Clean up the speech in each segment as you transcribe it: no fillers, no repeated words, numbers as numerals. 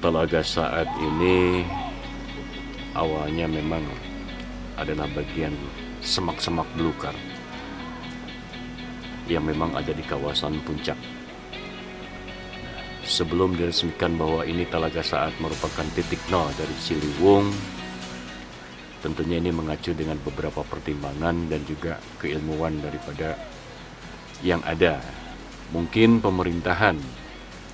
Telaga Saat ini awalnya memang adalah bagian semak-semak belukar yang memang ada di kawasan puncak. Sebelum diresmikan bahwa ini Telaga Saat merupakan titik nol dari Ciliwung, tentunya ini mengacu dengan beberapa pertimbangan dan juga keilmuan daripada yang ada. Mungkin pemerintahan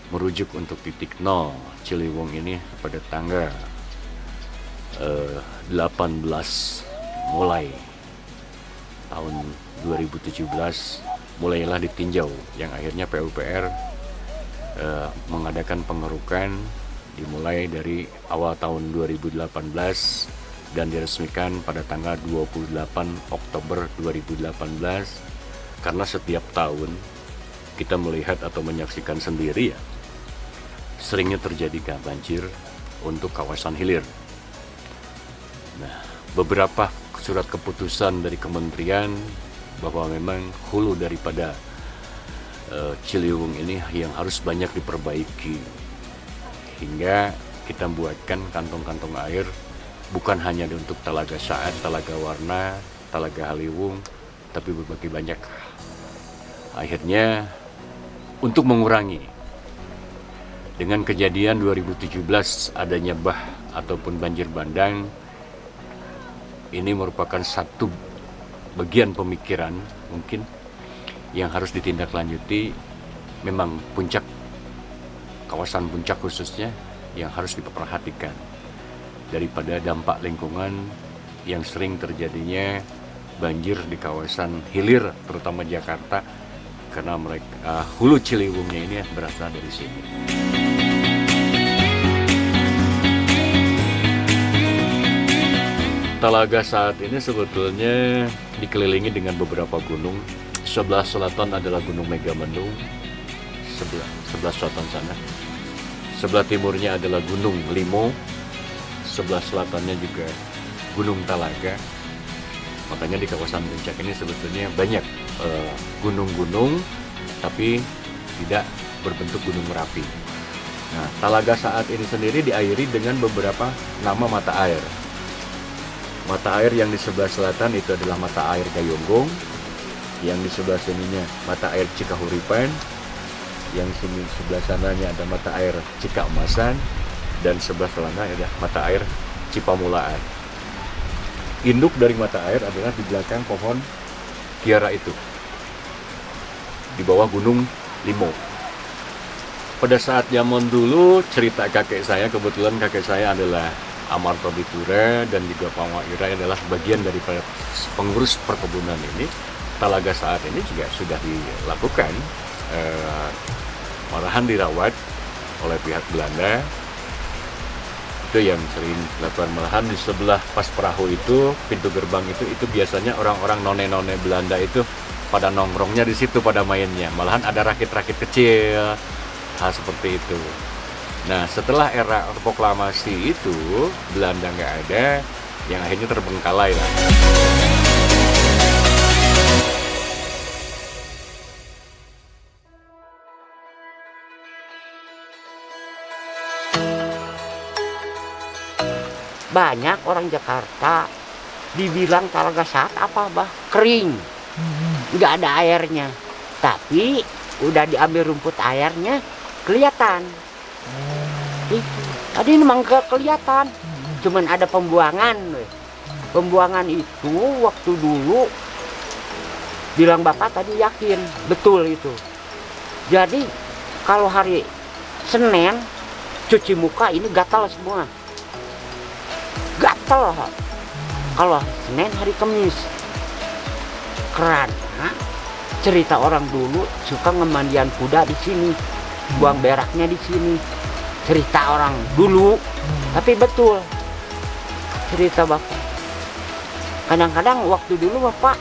merujuk untuk titik nol Ciliwung ini pada tanggal 18 mulai tahun 2017 mulailah ditinjau, yang akhirnya PUPR mengadakan pengerukan dimulai dari awal tahun 2018 dan diresmikan pada tanggal 28 Oktober 2018. Karena setiap tahun kita melihat atau menyaksikan sendiri ya, seringnya terjadi banjir untuk kawasan hilir. Nah, beberapa surat keputusan dari kementerian bahwa memang hulu daripada Ciliwung ini yang harus banyak diperbaiki, hingga kita buatkan kantong-kantong air bukan hanya untuk Telaga Saat, Telaga Warna, Telaga Haliwung, tapi berbagai banyak. Akhirnya untuk mengurangi dengan kejadian 2017 adanya bah ataupun banjir bandang, ini merupakan satu bagian pemikiran mungkin yang harus ditindaklanjuti. Memang puncak, kawasan puncak khususnya yang harus diperhatikan daripada dampak lingkungan yang sering terjadinya banjir di kawasan hilir terutama Jakarta, karena mereka hulu Ciliwungnya ini berasal dari sini. Telaga Saat ini sebetulnya dikelilingi dengan beberapa gunung. Sebelah selatan adalah Gunung Megamendung, sebelah selatan sana. Sebelah timurnya adalah Gunung Limo, sebelah selatannya juga Gunung Talaga. Makanya di kawasan puncak ini sebetulnya banyak gunung-gunung, tapi tidak berbentuk gunung Merapi. Nah, Telaga Saat ini sendiri diairi dengan beberapa nama mata air. Mata air yang di sebelah selatan itu adalah mata air Gayonggong, yang di sebelah sininya mata air Cikahuripan, yang sini sebelah sananya ada mata air Cikaemasan, dan sebelah selatan ada mata air Cipamulaan. Induk dari mata air adalah di belakang pohon kiara itu, di bawah Gunung Limo. Pada saat zaman dulu, cerita kakek saya, kebetulan kakek saya adalah Amarto Bitura dan juga Pak Waira adalah bagian daripada pengurus perkebunan ini. Telaga Saat ini juga sudah dilakukan, malahan dirawat oleh pihak Belanda. Itu yang sering dilakukan, malahan di sebelah pas perahu itu, pintu gerbang itu biasanya orang-orang none-none Belanda itu pada nongkrongnya di situ, pada mainnya. Malahan ada rakit-rakit kecil, hal seperti itu. Nah, setelah era proklamasi itu Belanda nggak ada, yang akhirnya terbengkalai lah. Banyak orang Jakarta dibilang Telaga Saat apa bah? Kering, nggak ada airnya. Tapi udah diambil rumput airnya kelihatan. Tadi memang gak kelihatan, cuman ada pembuangan. Pembuangan itu waktu dulu bilang bapak tadi yakin betul itu. Jadi kalau hari Senin cuci muka ini gatal semua, gatal. Kalau Senin hari Kamis, karena cerita orang dulu suka ngemandian kuda di sini, buang beraknya di sini. Cerita orang dulu, tapi betul cerita bapak. Kadang-kadang waktu dulu bapak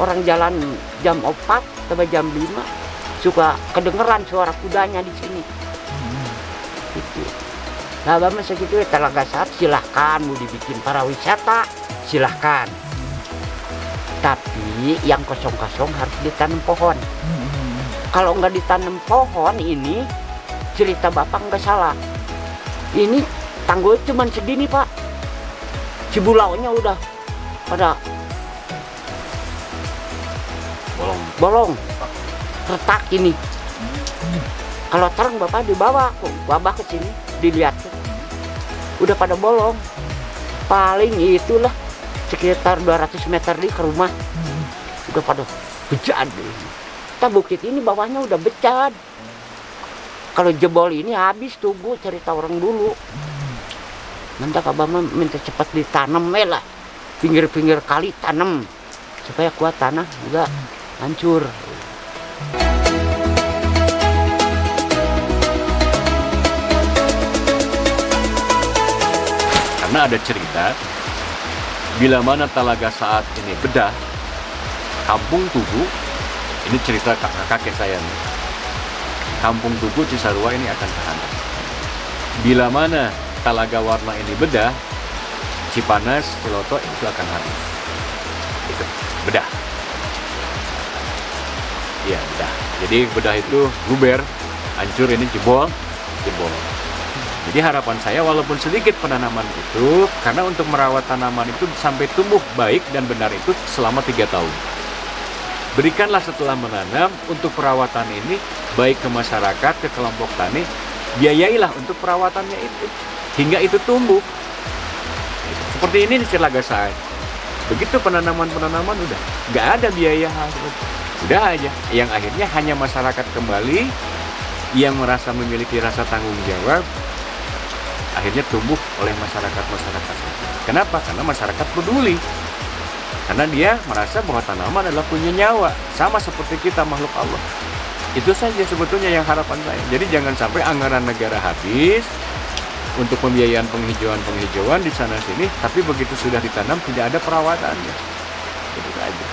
orang jalan jam 4 sampai jam 5 suka kedengeran suara kudanya di sini. Gitu. Nah, bapak segitu Telaga Saat silahkan mau dibikin para wisata, silahkan. Tapi yang kosong-kosong harus ditanam pohon. Kalau nggak ditanam pohon ini, cerita bapak nggak salah. Ini tanggul cuman segini Pak, Cibulaunya udah pada bolong, retak ini. Kalau terang Bapak dibawa kok, Bapak ke sini dilihat, udah pada bolong. Paling itulah sekitar 200 meter di ke rumah, udah pada bejad. Kita bukit ini bawahnya udah bejad. Kalau jebol ini habis tuh Bu, cerita orang dulu. Nanti Abah minta cepat ditanam lah, pinggir-pinggir kali tanam supaya kuat tanah enggak hancur. Karena ada cerita, bila mana Talaga Saat ini bedah, Kampung Tugu, ini cerita kakek saya nih, Kampung Tugu Cisarua ini akan terhantam. Bila mana Talaga Warna ini bedah, Cipanas, Ciloto itu akan habis. Itu bedah. Iya bedah. Jadi bedah itu guber, hancur, ini jebol. Jadi harapan saya walaupun sedikit penanaman itu, karena untuk merawat tanaman itu sampai tumbuh baik dan benar itu selama 3 tahun. Berikanlah setelah menanam untuk perawatan ini, baik ke masyarakat, ke kelompok tani, biayailah untuk perawatannya itu, hingga itu tumbuh. Seperti ini di Talaga Saat. Begitu penanaman udah, nggak ada biaya, udah aja. Yang akhirnya hanya masyarakat kembali yang merasa memiliki rasa tanggung jawab, akhirnya tumbuh oleh masyarakat. Kenapa? Karena masyarakat peduli. Karena dia merasa bahwa tanaman adalah punya nyawa, sama seperti kita makhluk Allah. Itu saja sebetulnya yang harapan saya. Jadi jangan sampai anggaran negara habis untuk pembiayaan penghijauan di sana sini, tapi begitu sudah ditanam tidak ada perawatannya. Itu saja.